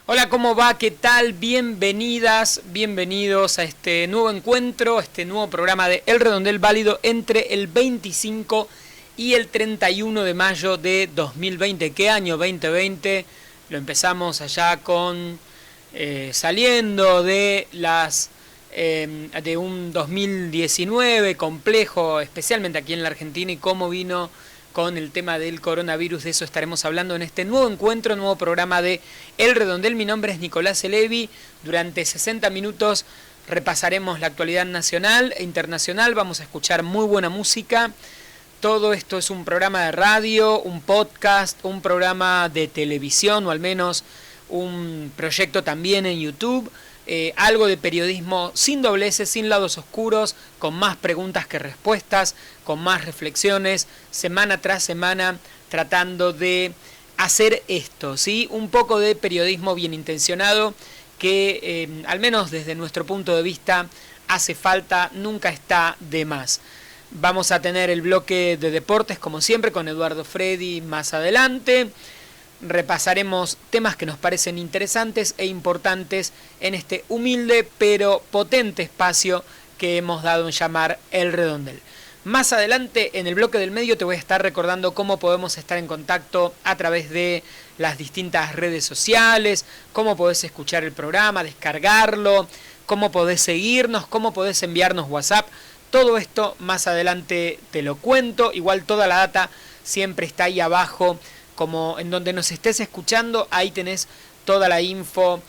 Hola, ¿cómo va? ¿Qué tal? Bienvenidas, bienvenidos a este nuevo encuentro, este nuevo programa de El Redondel válido entre el 25 y el 31 de mayo de 2020. ¿Qué año 2020? Lo empezamos allá con saliendo de de un 2019 complejo, especialmente aquí en la Argentina, y cómo vino con el tema del coronavirus. De eso estaremos hablando en este nuevo encuentro, nuevo programa de El Redondel. Mi nombre es Nicolás Elevi. Durante 60 minutos repasaremos la actualidad nacional e internacional. Vamos a escuchar muy buena música. Todo esto es un programa de radio, un podcast, un programa de televisión, o al menos un proyecto también en YouTube. Algo de periodismo sin dobleces, sin lados oscuros, con más preguntas que respuestas, con más reflexiones, semana tras semana, tratando de hacer esto, ¿sí? Un poco de periodismo bien intencionado que, al menos desde nuestro punto de vista, hace falta, nunca está de más. Vamos a tener el bloque de deportes, como siempre, con Eduardo Fredi más adelante. Repasaremos temas que nos parecen interesantes e importantes en este humilde pero potente espacio que hemos dado en llamar El Redondel. Más adelante, en el bloque del medio, te voy a estar recordando cómo podemos estar en contacto a través de las distintas redes sociales, cómo podés escuchar el programa, descargarlo, cómo podés seguirnos, cómo podés enviarnos WhatsApp. Todo esto más adelante te lo cuento. Igual toda la data siempre está ahí abajo, como en donde nos estés escuchando, ahí tenés toda la info,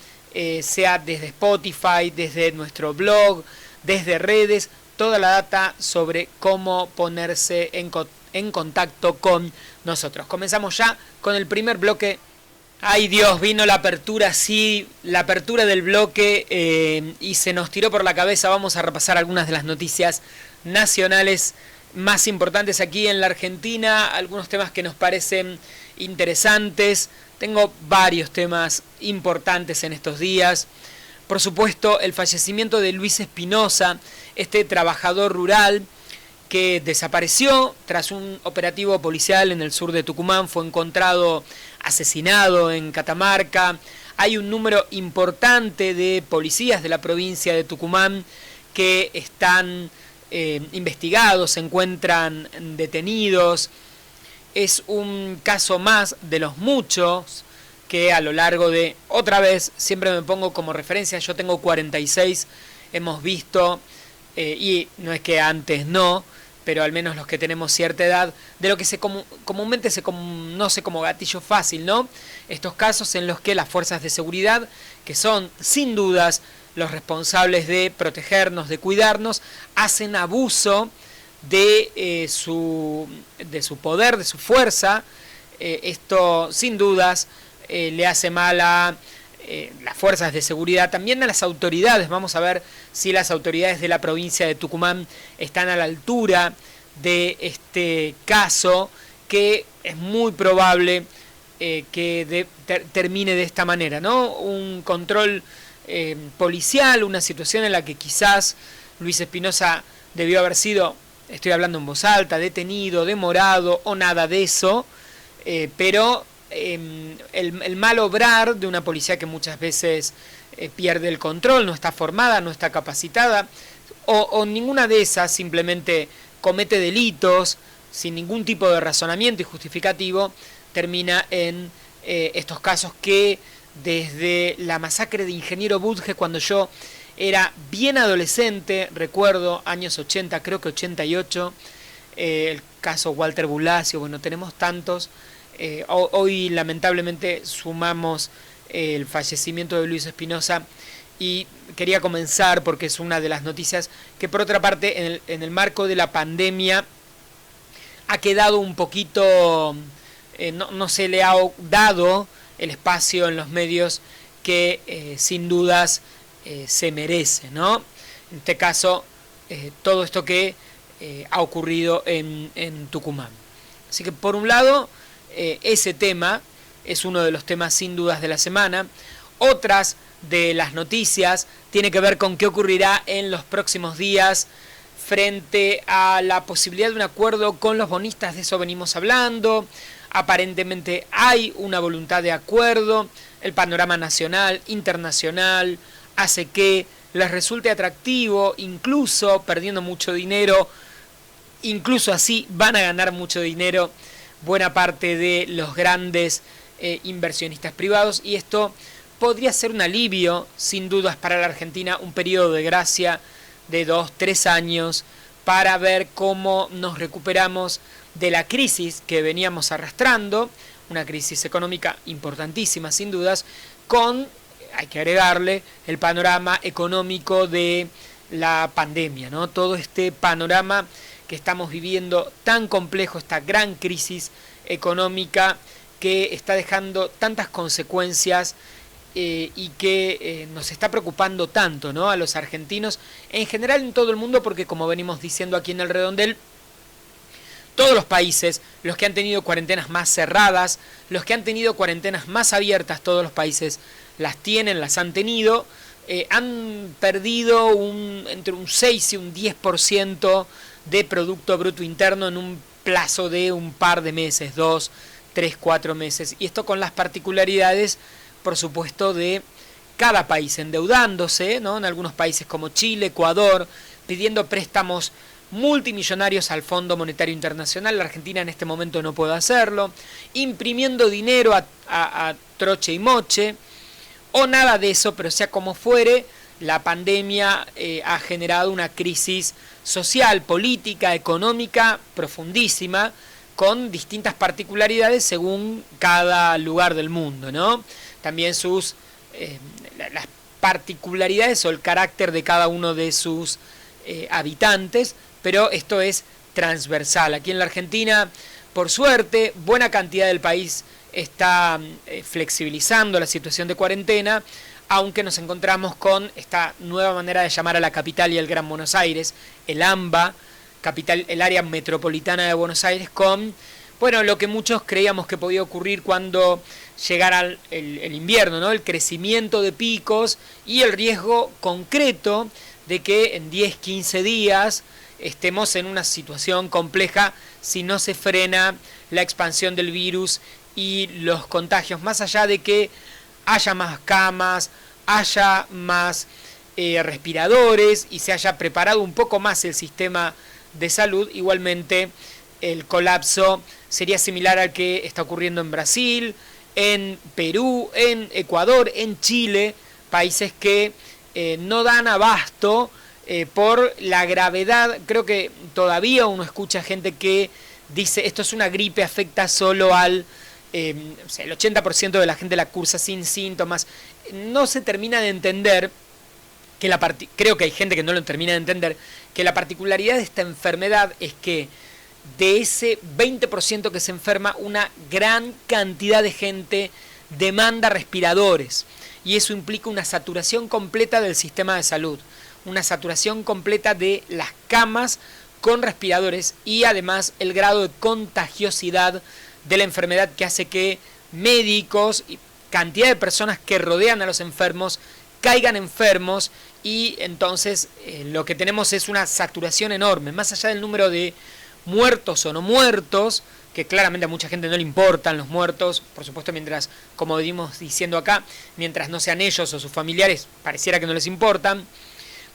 sea desde Spotify, desde nuestro blog, desde redes, toda la data sobre cómo ponerse en contacto con nosotros. Comenzamos ya con el primer bloque. Ay Dios, vino la apertura, sí, la apertura del bloque y se nos tiró por la cabeza. Vamos a repasar algunas de las noticias nacionales más importantes aquí en la Argentina, algunos temas que nos parecen interesantes. Tengo varios temas importantes en estos días. Por supuesto, el fallecimiento de Luis Espinosa, este trabajador rural que desapareció tras un operativo policial en el sur de Tucumán, fue encontrado asesinado en Catamarca. Hay un número importante de policías de la provincia de Tucumán que están investigados, se encuentran detenidos. Es un caso más de los muchos que a lo largo de, otra vez, siempre me pongo como referencia, yo tengo 46, hemos visto, y no es que antes no, pero al menos los que tenemos cierta edad, de lo que comúnmente se conoce como gatillo fácil, ¿no? Estos casos en los que las fuerzas de seguridad, que son sin dudas los responsables de protegernos, de cuidarnos, hacen abuso de su poder, de su fuerza. Esto sin dudas le hace mal a las fuerzas de seguridad, también a las autoridades. Vamos a ver si las autoridades de la provincia de Tucumán están a la altura de este caso, que es muy probable que termine de esta manera, ¿no? Un control policial, una situación en la que quizás Luis Espinosa debió haber sido, estoy hablando en voz alta, detenido, demorado o nada de eso, pero el mal obrar de una policía que muchas veces pierde el control, no está formada, no está capacitada, o ninguna de esas, simplemente comete delitos sin ningún tipo de razonamiento y justificativo, termina en estos casos que desde la masacre de Ingeniero Budge, cuando yo era bien adolescente, recuerdo años 80, creo que 88, el caso Walter Bulacio, bueno, tenemos tantos. Hoy lamentablemente sumamos el fallecimiento de Luis Espinosa, y quería comenzar porque es una de las noticias que, por otra parte, en el marco de la pandemia ha quedado un poquito, no se le ha dado el espacio en los medios que sin dudas se merece, ¿no? En este caso, todo esto que ha ocurrido en Tucumán. Así que, por un lado, ese tema es uno de los temas sin dudas de la semana. Otras de las noticias tiene que ver con qué ocurrirá en los próximos días frente a la posibilidad de un acuerdo con los bonistas. De eso venimos hablando. Aparentemente hay una voluntad de acuerdo el panorama nacional, internacional, hace que les resulte atractivo, incluso perdiendo mucho dinero, incluso así van a ganar mucho dinero buena parte de los grandes inversionistas privados, y esto podría ser un alivio, sin dudas, para la Argentina, un periodo de gracia de 2-3 años para ver cómo nos recuperamos de la crisis que veníamos arrastrando, una crisis económica importantísima, sin dudas, con, hay que agregarle, el panorama económico de la pandemia, ¿no? Todo este panorama que estamos viviendo tan complejo, esta gran crisis económica que está dejando tantas consecuencias y que nos está preocupando tanto, ¿no?, a los argentinos, en general en todo el mundo, porque como venimos diciendo aquí en el Redondel, todos los países, los que han tenido cuarentenas más cerradas, los que han tenido cuarentenas más abiertas, todos los países las tienen, las han tenido, han perdido entre un 6 y un 10% de Producto Bruto Interno en un plazo de un par de meses, 2, 3, 4 meses. Y esto con las particularidades, por supuesto, de cada país endeudándose, ¿no?, en algunos países como Chile, Ecuador, pidiendo préstamos multimillonarios al Fondo Monetario Internacional. La Argentina en este momento no puede hacerlo, imprimiendo dinero a troche y moche, o nada de eso, pero sea como fuere, la pandemia ha generado una crisis social, política, económica profundísima, con distintas particularidades según cada lugar del mundo, ¿no? También las particularidades o el carácter de cada uno de sus habitantes, pero esto es transversal. Aquí en la Argentina, por suerte, buena cantidad del país está flexibilizando la situación de cuarentena, aunque nos encontramos con esta nueva manera de llamar a la capital y el Gran Buenos Aires, el AMBA, el área metropolitana de Buenos Aires, con, bueno, lo que muchos creíamos que podía ocurrir cuando llegara el invierno, ¿no?, el crecimiento de picos y el riesgo concreto de que en 10-15 días estemos en una situación compleja si no se frena la expansión del virus y los contagios, más allá de que haya más camas, haya más respiradores y se haya preparado un poco más el sistema de salud. Igualmente el colapso sería similar al que está ocurriendo en Brasil, en Perú, en Ecuador, en Chile, países que no dan abasto por la gravedad. Creo que todavía uno escucha gente que dice esto es una gripe, afecta solo al el 80% de la gente la cursa sin síntomas. No se termina de entender que creo que hay gente que no lo termina de entender, que la particularidad de esta enfermedad es que de ese 20% que se enferma, una gran cantidad de gente demanda respiradores, y eso implica una saturación completa del sistema de salud, una saturación completa de las camas con respiradores, y además el grado de contagiosidad de la enfermedad que hace que médicos y cantidad de personas que rodean a los enfermos caigan enfermos, y entonces lo que tenemos es una saturación enorme, más allá del número de muertos o no muertos, que claramente a mucha gente no le importan los muertos, por supuesto, mientras, como venimos diciendo acá, mientras no sean ellos o sus familiares, pareciera que no les importan,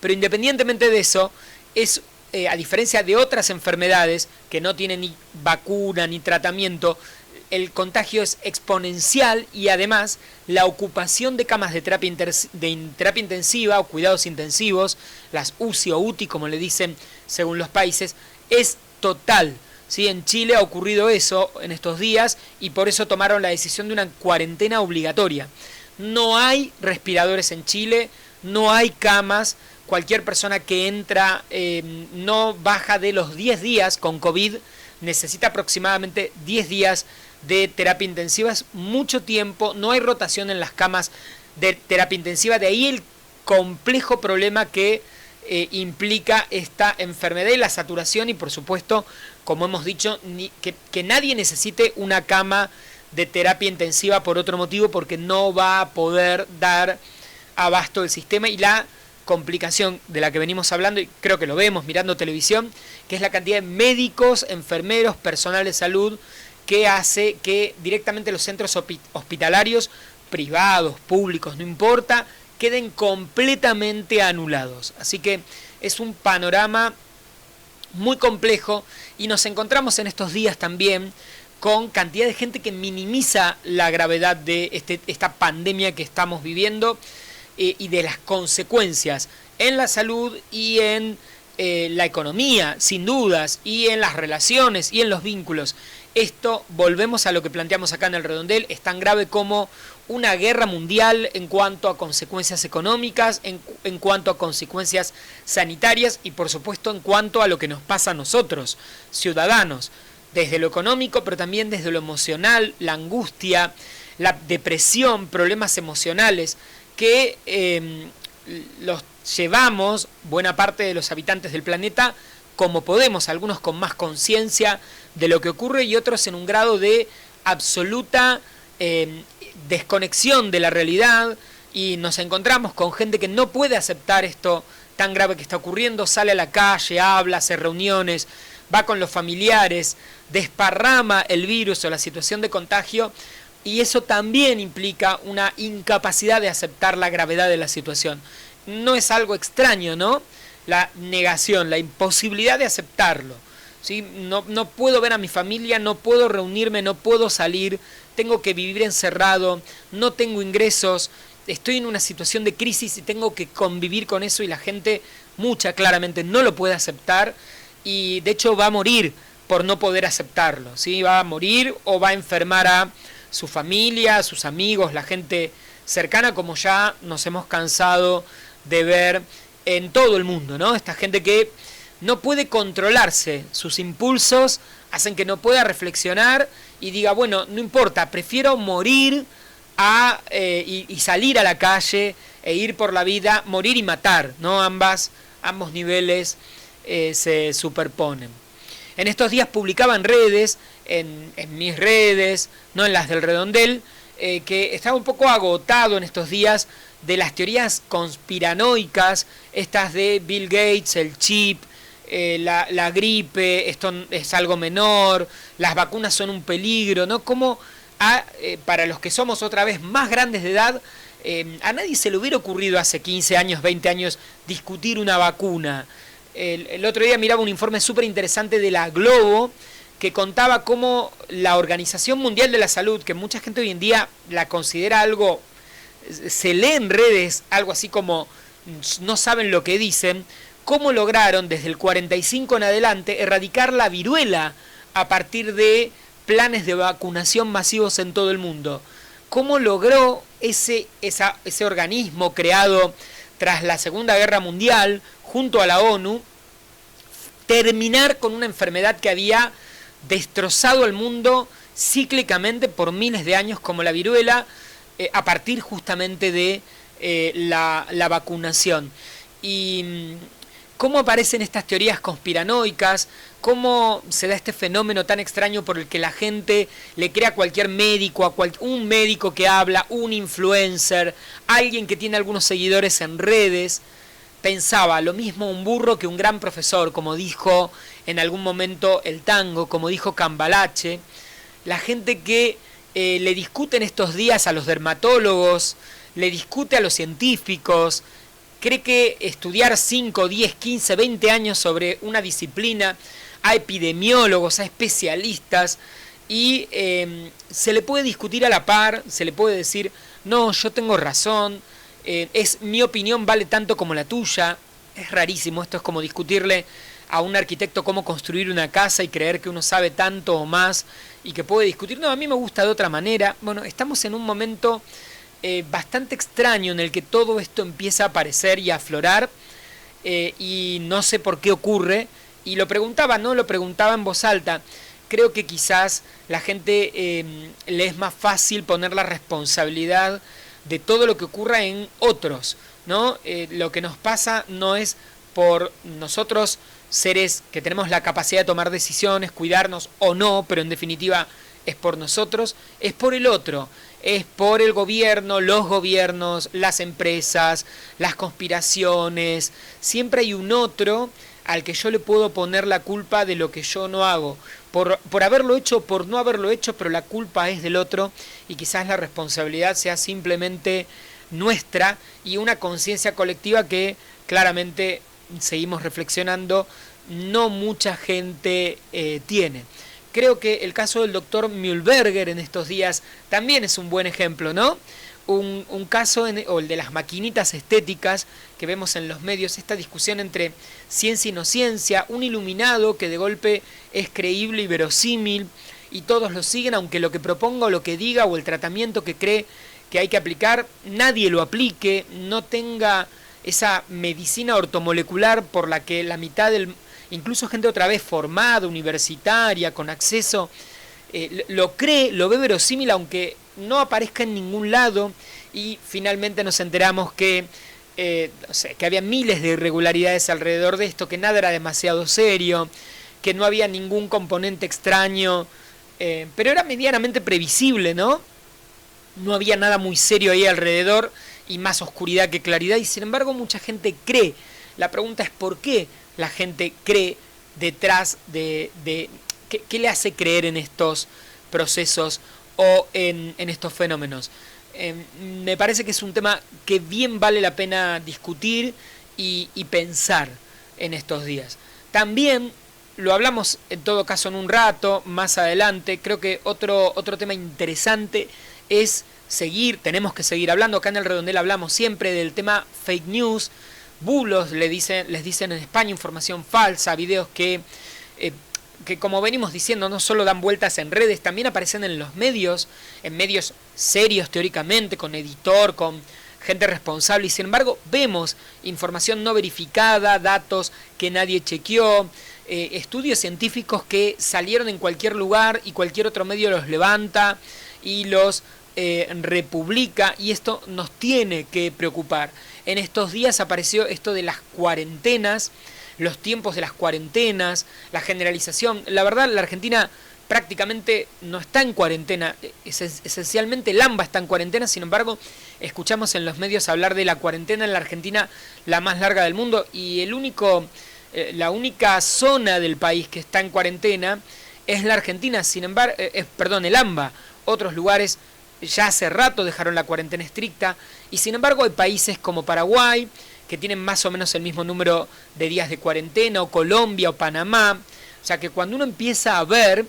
pero independientemente de eso, es a diferencia de otras enfermedades que no tienen ni vacuna ni tratamiento, el contagio es exponencial, y además la ocupación de camas de terapia intensiva o cuidados intensivos, las UCI o UTI como le dicen según los países, es total. ¿Sí? En Chile ha ocurrido eso en estos días y por eso tomaron la decisión de una cuarentena obligatoria. No hay respiradores en Chile, no hay camas. Cualquier persona que entra no baja de los 10 días con COVID, necesita aproximadamente 10 días de terapia intensiva, es mucho tiempo, no hay rotación en las camas de terapia intensiva, de ahí el complejo problema que implica esta enfermedad y la saturación, y por supuesto, como hemos dicho, que nadie necesite una cama de terapia intensiva por otro motivo, porque no va a poder dar abasto el sistema, y la complicación de la que venimos hablando, y creo que lo vemos mirando televisión, que es la cantidad de médicos, enfermeros, personal de salud, que hace que directamente los centros hospitalarios privados, públicos, no importa, queden completamente anulados. Así que es un panorama muy complejo y nos encontramos en estos días también con cantidad de gente que minimiza la gravedad de esta pandemia que estamos viviendo y de las consecuencias en la salud y en la economía, sin dudas, y en las relaciones y en los vínculos. Esto, volvemos a lo que planteamos acá en el Redondel, es tan grave como una guerra mundial en cuanto a consecuencias económicas, en cuanto a consecuencias sanitarias y por supuesto en cuanto a lo que nos pasa a nosotros, ciudadanos, desde lo económico pero también desde lo emocional, la angustia, la depresión, problemas emocionales que los llevamos, buena parte de los habitantes del planeta, como podemos, algunos con más conciencia de lo que ocurre y otros en un grado de absoluta desconexión de la realidad, y nos encontramos con gente que no puede aceptar esto tan grave que está ocurriendo, sale a la calle, habla, hace reuniones, va con los familiares, desparrama el virus o la situación de contagio, y eso también implica una incapacidad de aceptar la gravedad de la situación. No es algo extraño, ¿no? La negación, la imposibilidad de aceptarlo. ¿Sí? No puedo ver a mi familia, no puedo reunirme, no puedo salir, tengo que vivir encerrado, no tengo ingresos, estoy en una situación de crisis y tengo que convivir con eso, y la gente, mucha claramente, no lo puede aceptar y de hecho va a morir por no poder aceptarlo, ¿sí? Va a morir o va a enfermar a su familia, a sus amigos, la gente cercana, como ya nos hemos cansado de ver en todo el mundo, ¿no? Esta gente que no puede controlarse, sus impulsos hacen que no pueda reflexionar y diga, bueno, no importa, prefiero morir y salir a la calle e ir por la vida, morir y matar, ¿no? Ambos niveles se superponen. En estos días publicaba en redes, en mis redes, no en las del Redondel, que estaba un poco agotado en estos días de las teorías conspiranoicas, estas de Bill Gates, el chip, la gripe, esto es algo menor, las vacunas son un peligro, ¿no? Como para los que somos otra vez más grandes de edad, a nadie se le hubiera ocurrido hace 15 años, 20 años discutir una vacuna. El otro día miraba un informe súper interesante de la Globo que contaba cómo la Organización Mundial de la Salud, que mucha gente hoy en día la considera algo, se lee en redes, algo así como no saben lo que dicen, cómo lograron desde el 45 en adelante erradicar la viruela a partir de planes de vacunación masivos en todo el mundo. ¿Cómo logró ese organismo creado tras la Segunda Guerra Mundial, junto a la ONU, terminar con una enfermedad que había destrozado al mundo cíclicamente por miles de años, como la viruela, a partir justamente de la vacunación? Y cómo aparecen estas teorías conspiranoicas, cómo se da este fenómeno tan extraño por el que la gente le crea a cualquier médico, un médico que habla, un influencer, alguien que tiene algunos seguidores en redes. Pensaba lo mismo un burro que un gran profesor, como dijo en algún momento el Tango, como dijo Cambalache. La gente que le discute en estos días a los dermatólogos, le discute a los científicos, cree que estudiar 5, 10, 15, 20 años sobre una disciplina, a epidemiólogos, a especialistas, y se le puede discutir a la par, se le puede decir, no, yo tengo razón, mi opinión vale tanto como la tuya. Es rarísimo, esto es como discutirle a un arquitecto cómo construir una casa y creer que uno sabe tanto o más y que puede discutir, no, a mí me gusta de otra manera. Bueno, estamos en un momento bastante extraño en el que todo esto empieza a aparecer y a aflorar, y no sé por qué ocurre, y lo preguntaba en voz alta. Creo que quizás la gente le es más fácil poner la responsabilidad de todo lo que ocurra en otros, ¿no? Lo que nos pasa no es por nosotros, seres que tenemos la capacidad de tomar decisiones, cuidarnos o no, pero en definitiva es por nosotros, es por el otro, es por el gobierno, los gobiernos, las empresas, las conspiraciones. Siempre hay un otro al que yo le puedo poner la culpa de lo que yo no hago. por haberlo hecho o por no haberlo hecho, pero la culpa es del otro y quizás la responsabilidad sea simplemente nuestra y una conciencia colectiva que claramente seguimos reflexionando, no mucha gente tiene. Creo que el caso del doctor Mühlberger en estos días también es un buen ejemplo, ¿no? Un caso, o el de las maquinitas estéticas que vemos en los medios, esta discusión entre ciencia y no ciencia, un iluminado que de golpe es creíble y verosímil y todos lo siguen, aunque lo que proponga o lo que diga o el tratamiento que cree que hay que aplicar, nadie lo aplique, no tenga esa medicina ortomolecular por la que la mitad del... incluso gente otra vez formada, universitaria, con acceso, lo cree, lo ve verosímil, aunque no aparezca en ningún lado, y finalmente nos enteramos que, que había miles de irregularidades alrededor de esto, que nada era demasiado serio, que no había ningún componente extraño, pero era medianamente previsible, ¿no? No había nada muy serio ahí alrededor, y más oscuridad que claridad, y sin embargo mucha gente cree. La pregunta es ¿por qué la gente cree detrás de ¿qué le hace creer en estos procesos o en estos fenómenos? Me parece que es un tema que bien vale la pena discutir y pensar en estos días. También lo hablamos en todo caso en un rato, más adelante. Creo que otro tema interesante es tenemos que seguir hablando. Acá en El Redondel hablamos siempre del tema fake news, bulos, les dicen en España, información falsa, videos que como venimos diciendo no solo dan vueltas en redes, también aparecen en los medios, en medios serios teóricamente, con editor, con gente responsable, y sin embargo vemos información no verificada, datos que nadie chequeó, estudios científicos que salieron en cualquier lugar y cualquier otro medio los levanta y los republica, y esto nos tiene que preocupar. En estos días apareció esto de las cuarentenas, los tiempos de las cuarentenas, la generalización. La verdad, la Argentina prácticamente no está en cuarentena, esencialmente el AMBA está en cuarentena, sin embargo, escuchamos en los medios hablar de la cuarentena en la Argentina, la más larga del mundo, y la única zona del país que está en cuarentena es la Argentina, sin embargo, el AMBA. Otros lugares ya hace rato dejaron la cuarentena estricta, y sin embargo hay países como Paraguay, que tienen más o menos el mismo número de días de cuarentena, o Colombia, o Panamá. O sea que cuando uno empieza a ver,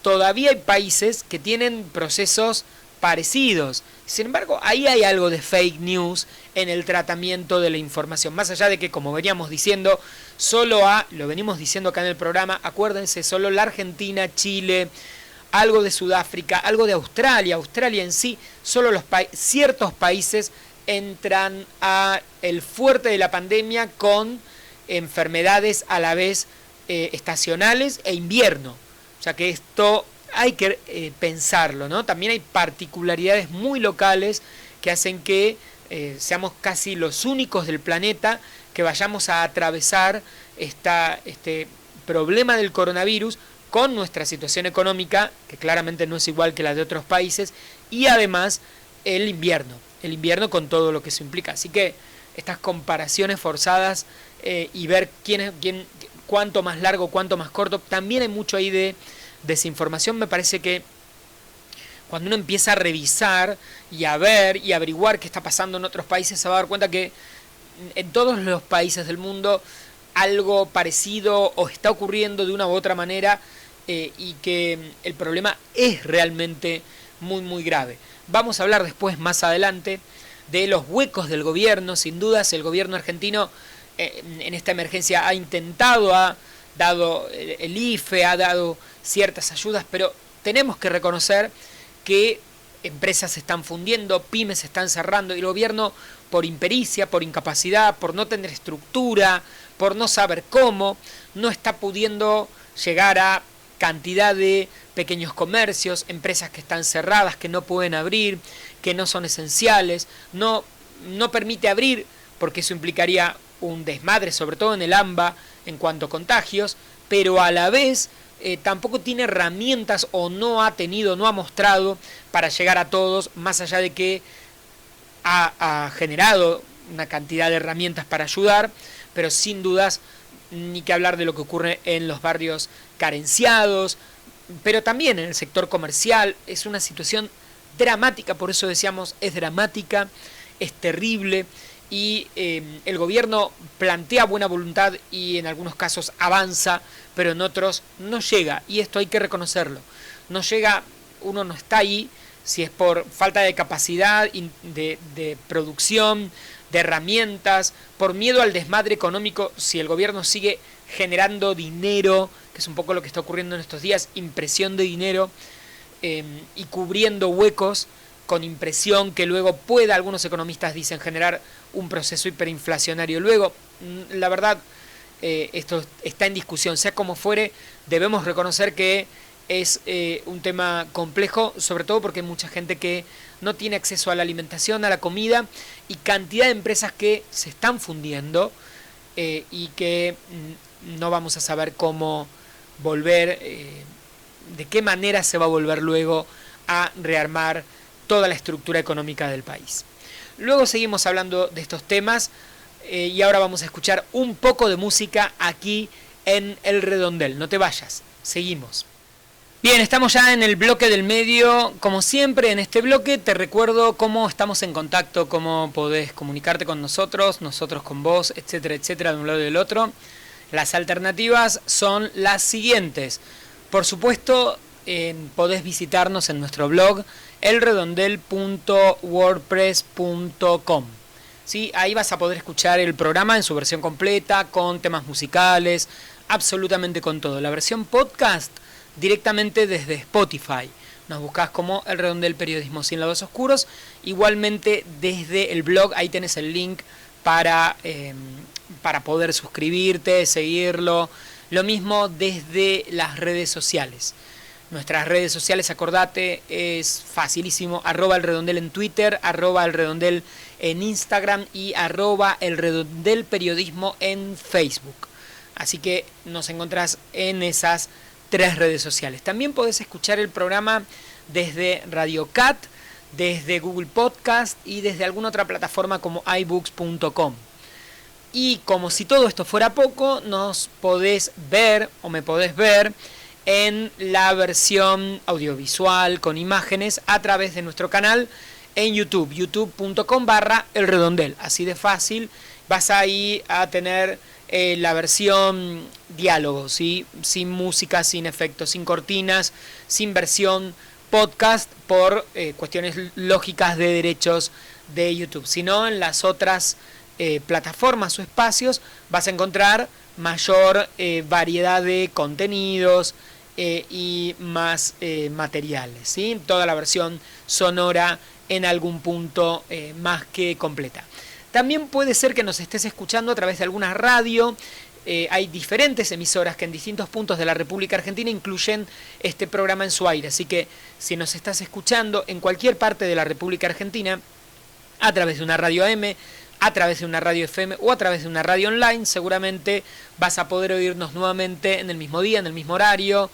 todavía hay países que tienen procesos parecidos. Sin embargo, ahí hay algo de fake news en el tratamiento de la información. Más allá de que, como veníamos diciendo, lo venimos diciendo acá en el programa, acuérdense, solo la Argentina, Chile, algo de Sudáfrica, algo de Australia en sí, solo ciertos países entran a el fuerte de la pandemia con enfermedades a la vez estacionales e invierno. O sea que esto hay que pensarlo, ¿no? También hay particularidades muy locales que hacen que seamos casi los únicos del planeta que vayamos a atravesar este problema del coronavirus con nuestra situación económica, que claramente no es igual que la de otros países, y además el invierno con todo lo que eso implica. Así que estas comparaciones forzadas y ver cuánto más largo, cuánto más corto, también hay mucho ahí de desinformación. Me parece que cuando uno empieza a revisar y a ver y averiguar qué está pasando en otros países, se va a dar cuenta que en todos los países del mundo algo parecido o está ocurriendo de una u otra manera, y que el problema es realmente muy muy grave. Vamos a hablar después, más adelante, de los huecos del gobierno. Sin dudas el gobierno argentino en esta emergencia ha dado el IFE, ha dado ciertas ayudas, pero tenemos que reconocer que empresas se están fundiendo, pymes se están cerrando, y el gobierno, por impericia, por incapacidad, por no tener estructura, por no saber cómo, no está pudiendo llegar a cantidad de pequeños comercios, empresas que están cerradas, que no pueden abrir, que no son esenciales, no permite abrir porque eso implicaría un desmadre, sobre todo en el AMBA en cuanto a contagios, pero a la vez tampoco tiene herramientas o no ha mostrado para llegar a todos, más allá de que ha generado una cantidad de herramientas para ayudar, pero sin dudas ni que hablar de lo que ocurre en los barrios carenciados, pero también en el sector comercial. Es una situación dramática, por eso decíamos, es dramática, es terrible, y el gobierno plantea buena voluntad y en algunos casos avanza, pero en otros no llega, y esto hay que reconocerlo. No llega, uno no está ahí, si es por falta de capacidad de producción, de herramientas, por miedo al desmadre económico. Si el gobierno sigue generando dinero, que es un poco lo que está ocurriendo en estos días, impresión de dinero, y cubriendo huecos con impresión que luego pueda, algunos economistas dicen, generar un proceso hiperinflacionario. Luego, la verdad, esto está en discusión. Sea como fuere, debemos reconocer que es un tema complejo, sobre todo porque hay mucha gente que no tiene acceso a la alimentación, a la comida, y cantidad de empresas que se están fundiendo y que no vamos a saber cómo volver, de qué manera se va a volver luego a rearmar toda la estructura económica del país. Luego seguimos hablando de estos temas y ahora vamos a escuchar un poco de música aquí en El Redondel. No te vayas, seguimos. Bien, estamos ya en el bloque del medio. Como siempre en este bloque te recuerdo cómo estamos en contacto, cómo podés comunicarte con nosotros, nosotros con vos, etcétera, etcétera, de un lado y del otro. Las alternativas son las siguientes. Por supuesto, podés visitarnos en nuestro blog elredondel.wordpress.com. ¿Sí? Ahí vas a poder escuchar el programa en su versión completa, con temas musicales, absolutamente con todo. La versión podcast directamente desde Spotify. Nos buscás como El Redondel Periodismo Sin Lados Oscuros. Igualmente desde el blog, ahí tenés el link para poder suscribirte, seguirlo. Lo mismo desde las redes sociales. Nuestras redes sociales, acordate, es facilísimo. @elredondel en Twitter, @elredondel en Instagram y @elredondelperiodismo en Facebook. Así que nos encontrás en esas 3 redes sociales. También podés escuchar el programa desde Radio Cat, desde Google Podcast y desde alguna otra plataforma como iBooks.com. Y como si todo esto fuera poco, nos podés ver o me podés ver en la versión audiovisual con imágenes a través de nuestro canal en YouTube, youtube.com/elredondel. Así de fácil, vas ahí a tener la versión diálogo, ¿sí? Sin música, sin efectos, sin cortinas, sin versión podcast por cuestiones lógicas de derechos de YouTube. Sino en las otras plataformas o espacios vas a encontrar mayor variedad de contenidos y más materiales, ¿sí? Toda la versión sonora en algún punto más que completa. También puede ser que nos estés escuchando a través de alguna radio. Hay diferentes emisoras que en distintos puntos de la República Argentina incluyen este programa en su aire. Así que si nos estás escuchando en cualquier parte de la República Argentina, a través de una radio AM, a través de una radio FM o a través de una radio online, seguramente vas a poder oírnos nuevamente en el mismo día, en el mismo horario,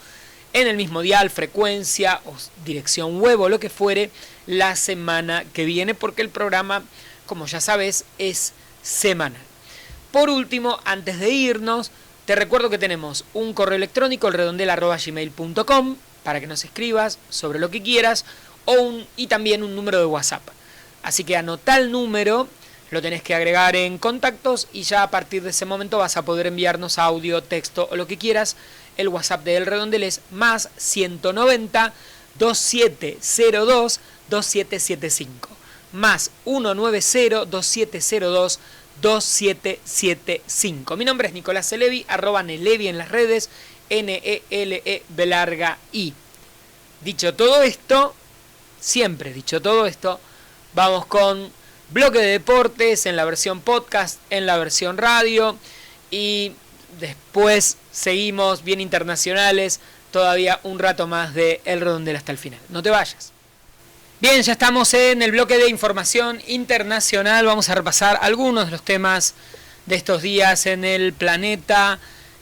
en el mismo dial, frecuencia o dirección web o lo que fuere la semana que viene, porque el programa, como ya sabes, es semanal. Por último, antes de irnos, te recuerdo que tenemos un correo electrónico, elredondel@gmail.com, para que nos escribas sobre lo que quieras, y también un número de WhatsApp. Así que anotá el número, lo tenés que agregar en contactos y ya a partir de ese momento vas a poder enviarnos audio, texto o lo que quieras. El WhatsApp de El Redondel es más 190 2702 2775. Más 190 2702 2775. Mi nombre es Nicolás Elevi, @Nelevi en las redes, NELE_I. Dicho todo esto, siempre dicho todo esto, vamos con bloque de deportes en la versión podcast, en la versión radio, y después seguimos bien internacionales, todavía un rato más de El Redondel hasta el final. No te vayas. Bien, ya estamos en el bloque de información internacional. Vamos a repasar algunos de los temas de estos días en el planeta,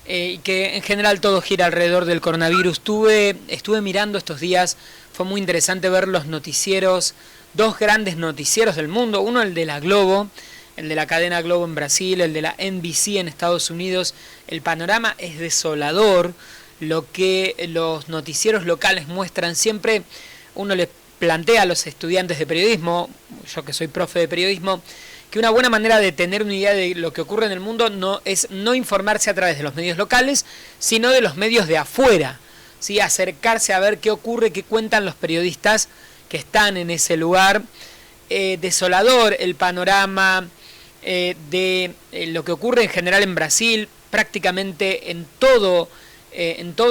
y que en general todo gira alrededor del coronavirus. Estuve mirando estos días, fue muy interesante ver los noticieros, 2 grandes noticieros del mundo, uno el de la Globo, el de la cadena Globo en Brasil, el de la NBC en Estados Unidos, el panorama es desolador. Lo que los noticieros locales muestran siempre, uno les plantea a los estudiantes de periodismo, yo que soy profe de periodismo, que una buena manera de tener una idea de lo que ocurre en el mundo no es no informarse a través de los medios locales, sino de los medios de afuera, ¿sí? Acercarse a ver qué ocurre, qué cuentan los periodistas que están en ese lugar. Desolador el panorama de lo que ocurre en general en Brasil, prácticamente en todo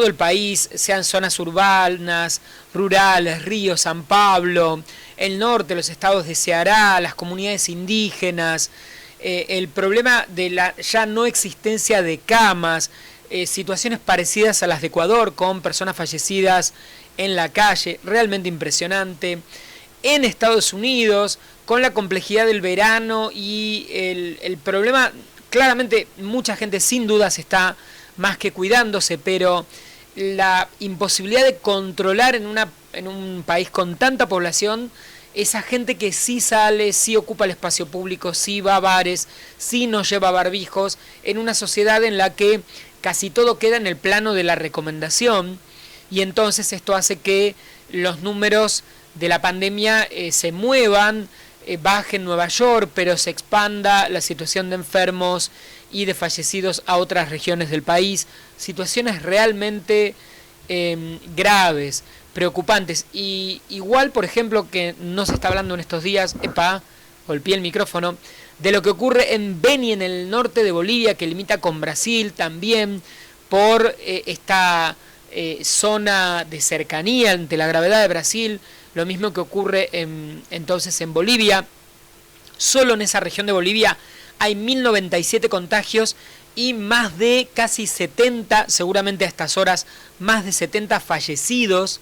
el país, sean zonas urbanas, rurales, Río, San Pablo, el norte, los estados de Ceará, las comunidades indígenas, el problema de la ya no existencia de camas, situaciones parecidas a las de Ecuador con personas fallecidas en la calle, realmente impresionante. En Estados Unidos, con la complejidad del verano y el problema, claramente mucha gente sin dudas está más que cuidándose, pero la imposibilidad de controlar en un país con tanta población, esa gente que sí sale, sí ocupa el espacio público, sí va a bares, sí no lleva barbijos, en una sociedad en la que casi todo queda en el plano de la recomendación, y entonces esto hace que los números de la pandemia se muevan, baje en Nueva York, pero se expanda la situación de enfermos y de fallecidos a otras regiones del país. Situaciones realmente graves, preocupantes. Y igual, por ejemplo, que no se está hablando en estos días, golpeé el micrófono, de lo que ocurre en Beni, en el norte de Bolivia, que limita con Brasil también, por esta zona de cercanía ante la gravedad de Brasil. Lo mismo que ocurre entonces en Bolivia. Solo en esa región de Bolivia hay 1097 contagios y más de casi 70, seguramente a estas horas, más de 70 fallecidos.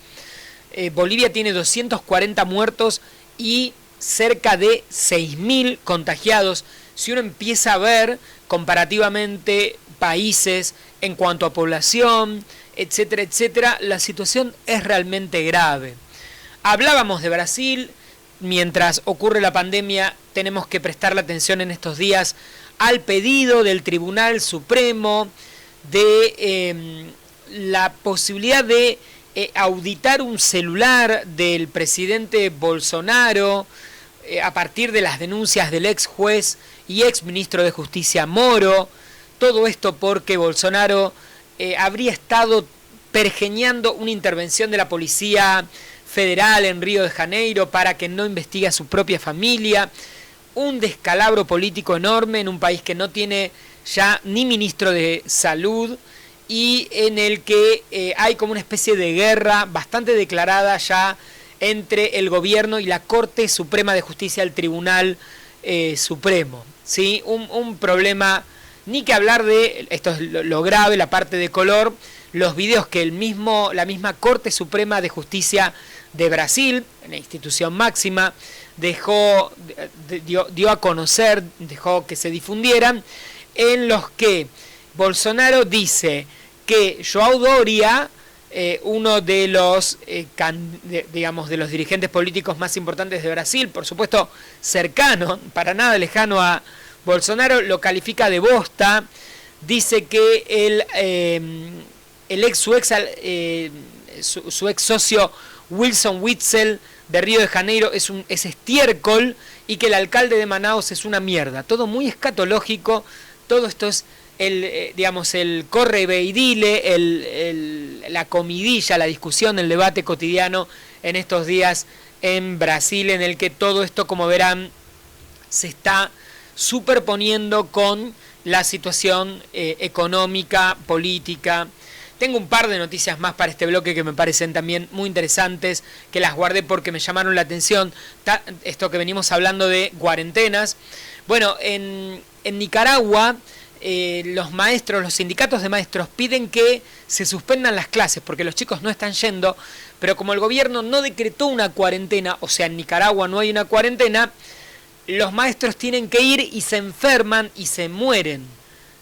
Bolivia tiene 240 muertos y cerca de 6.000 contagiados. Si uno empieza a ver comparativamente países en cuanto a población, etcétera, etcétera, la situación es realmente grave. Hablábamos de Brasil, mientras ocurre la pandemia tenemos que prestarle atención en estos días al pedido del Tribunal Supremo de la posibilidad de auditar un celular del presidente Bolsonaro a partir de las denuncias del ex juez y ex ministro de Justicia Moro. Todo esto porque Bolsonaro habría estado pergeñando una intervención de la policía federal en Río de Janeiro para que no investigue a su propia familia. Un descalabro político enorme en un país que no tiene ya ni ministro de salud y en el que hay como una especie de guerra bastante declarada ya entre el gobierno y la Corte Suprema de Justicia, el Tribunal Supremo, ¿sí? Un problema, ni que hablar de, esto es lo grave, la parte de color, los videos que la misma Corte Suprema de Justicia de Brasil, la institución máxima, dio a conocer, dejó que se difundieran, en los que Bolsonaro dice que João Doria, uno de los, de los dirigentes políticos más importantes de Brasil, por supuesto cercano, para nada lejano a Bolsonaro, lo califica de bosta, dice que su ex socio Wilson Witzel de Río de Janeiro es estiércol y que el alcalde de Manaus es una mierda. Todo muy escatológico, todo esto es el corre ve y dile, la comidilla, la discusión, el debate cotidiano en estos días en Brasil, en el que todo esto, como verán, se está superponiendo con la situación económica, política. Tengo un par de noticias más para este bloque que me parecen también muy interesantes, que las guardé porque me llamaron la atención. Esto que venimos hablando de cuarentenas. Bueno, en Nicaragua los sindicatos de maestros piden que se suspendan las clases porque los chicos no están yendo, pero como el gobierno no decretó una cuarentena, o sea, en Nicaragua no hay una cuarentena, los maestros tienen que ir y se enferman y se mueren,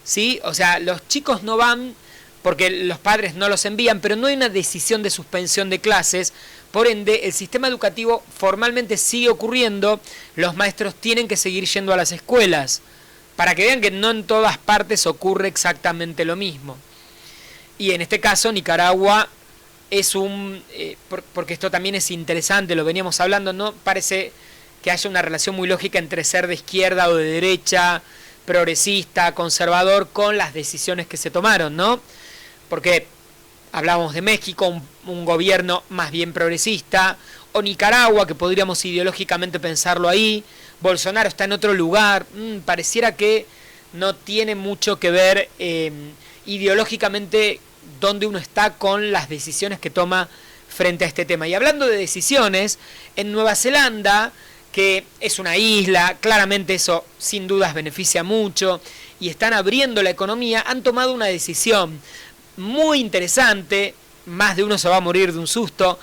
¿sí? O sea, los chicos no van porque los padres no los envían, pero no hay una decisión de suspensión de clases Por ende, el sistema educativo formalmente sigue ocurriendo, los maestros tienen que seguir yendo a las escuelas, para que vean que no en todas partes ocurre exactamente lo mismo. Y en este caso, Nicaragua es porque esto también es interesante, lo veníamos hablando, no parece que haya una relación muy lógica entre ser de izquierda o de derecha, progresista, conservador, con las decisiones que se tomaron, ¿no? Porque hablábamos de México, un gobierno más bien progresista, o Nicaragua, que podríamos ideológicamente pensarlo ahí, Bolsonaro está en otro lugar, pareciera que no tiene mucho que ver ideológicamente dónde uno está con las decisiones que toma frente a este tema. Y hablando de decisiones, en Nueva Zelanda, que es una isla, claramente eso sin dudas beneficia mucho, y están abriendo la economía, han tomado una decisión muy interesante, más de uno se va a morir de un susto,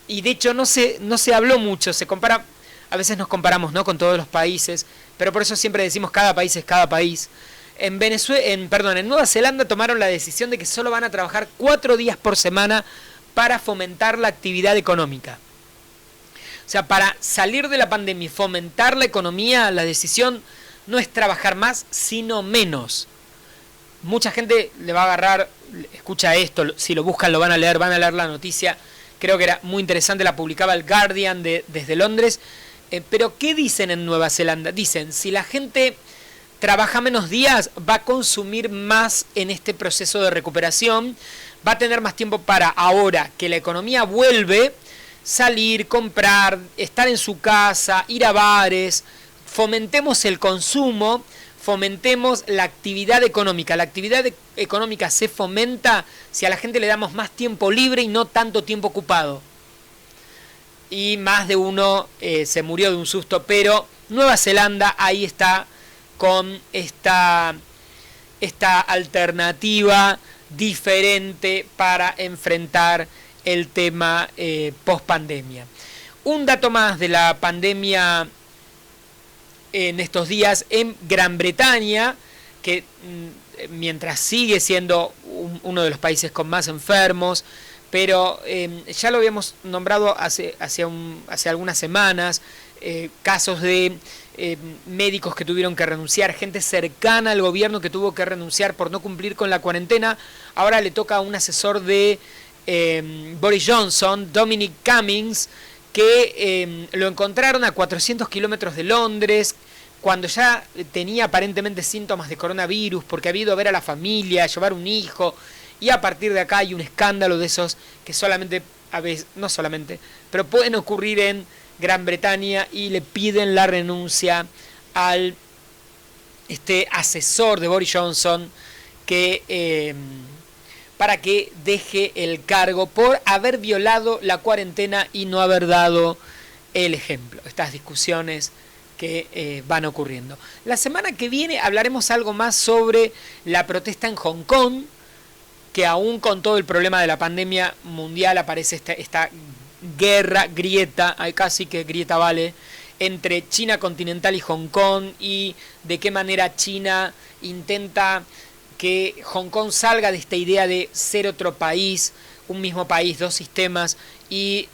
y de hecho no se habló mucho, se compara, a veces nos comparamos, ¿no?, con todos los países, pero por eso siempre decimos cada país es cada país. En Nueva Zelanda tomaron la decisión de que solo van a trabajar 4 días por semana para fomentar la actividad económica. O sea, para salir de la pandemia y fomentar la economía, la decisión no es trabajar más, sino menos. Mucha gente le va a agarrar, escucha esto, si lo buscan lo van a leer la noticia. Creo que era muy interesante, la publicaba el Guardian desde Londres. Pero ¿qué dicen en Nueva Zelanda? Dicen, si la gente trabaja menos días, va a consumir más en este proceso de recuperación, va a tener más tiempo para, ahora que la economía vuelve, salir, comprar, estar en su casa, ir a bares. Fomentemos el consumo, fomentemos la actividad económica. La actividad económica se fomenta si a la gente le damos más tiempo libre y no tanto tiempo ocupado. Y más de uno se murió de un susto, pero Nueva Zelanda ahí está con esta alternativa diferente para enfrentar el tema post-pandemia. Un dato más de la pandemia en estos días en Gran Bretaña, que mientras sigue siendo uno de los países con más enfermos, pero ya lo habíamos nombrado hace algunas semanas, casos de médicos que tuvieron que renunciar, gente cercana al gobierno que tuvo que renunciar por no cumplir con la cuarentena. Ahora le toca a un asesor de Boris Johnson, Dominic Cummings, que lo encontraron a 400 kilómetros de Londres, cuando ya tenía aparentemente síntomas de coronavirus, porque había ido a ver a la familia, a llevar un hijo, y a partir de acá hay un escándalo de esos que solamente, a veces, no solamente, pero pueden ocurrir en Gran Bretaña, y le piden la renuncia al asesor de Boris Johnson para que deje el cargo por haber violado la cuarentena y no haber dado el ejemplo. Estas discusiones que van ocurriendo. La semana que viene hablaremos algo más sobre la protesta en Hong Kong, que aún con todo el problema de la pandemia mundial aparece esta grieta, casi que grieta vale, entre China continental y Hong Kong, y de qué manera China intenta que Hong Kong salga de esta idea de ser otro país, un mismo país, dos sistemas, y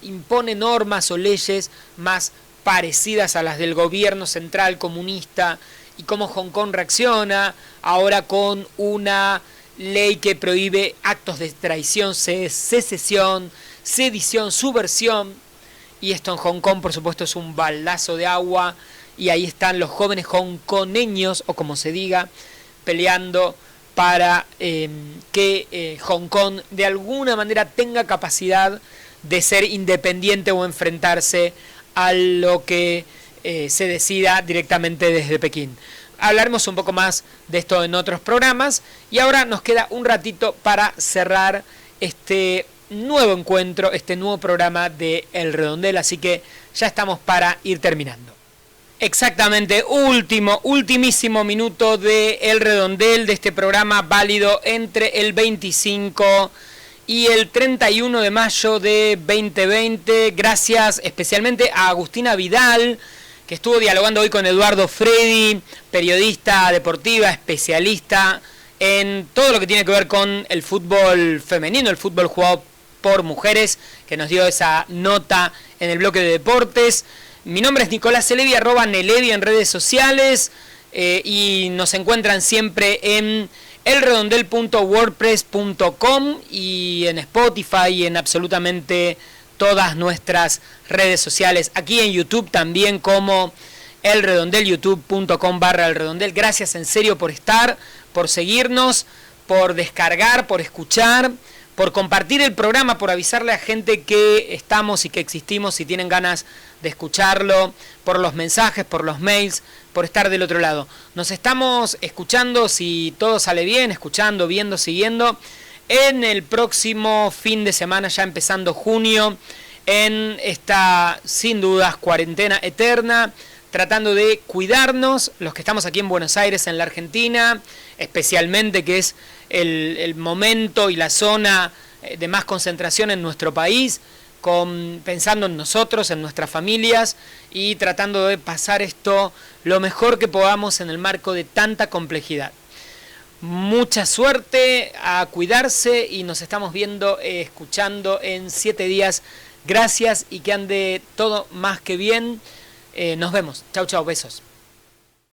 impone normas o leyes más parecidas a las del gobierno central comunista, y cómo Hong Kong reacciona ahora con una ley que prohíbe actos de traición, secesión, sedición, subversión, y esto en Hong Kong por supuesto es un baldazo de agua, y ahí están los jóvenes hongkoneños, o como se diga, peleando para que Hong Kong de alguna manera tenga capacidad de ser independiente o enfrentarse a lo que se decida directamente desde Pekín. Hablaremos un poco más de esto en otros programas, y ahora nos queda un ratito para cerrar este nuevo encuentro, este nuevo programa de El Redondel, así que ya estamos para ir terminando. Exactamente, ultimísimo minuto de El Redondel, de este programa válido entre el 25 y el 31 de mayo de 2020. Gracias especialmente a Agustina Vidal, que estuvo dialogando hoy con Eduardo Fredi, periodista deportiva, especialista en todo lo que tiene que ver con el fútbol femenino, el fútbol jugado por mujeres, que nos dio esa nota en el bloque de deportes. Mi nombre es Nicolás Celebi, @Nelevi en redes sociales, y nos encuentran siempre en elredondel.wordpress.com y en Spotify y en absolutamente todas nuestras redes sociales. Aquí en YouTube también como El Redondel, youtube.com/El Redondel. Gracias en serio por estar, por seguirnos, por descargar, por escuchar, por compartir el programa, por avisarle a gente que estamos y que existimos si tienen ganas de escucharlo, por los mensajes, por los mails, por estar del otro lado. Nos estamos escuchando, si todo sale bien, escuchando, viendo, siguiendo, en el próximo fin de semana, ya empezando junio, en esta, sin dudas, cuarentena eterna, tratando de cuidarnos, los que estamos aquí en Buenos Aires, en la Argentina, especialmente, que es el momento y la zona de más concentración en nuestro país, pensando en nosotros, en nuestras familias, y tratando de pasar esto lo mejor que podamos en el marco de tanta complejidad. Mucha suerte, a cuidarse, y nos estamos viendo, escuchando en 7 días. Gracias y que ande todo más que bien. Nos vemos. Chau, chau, besos.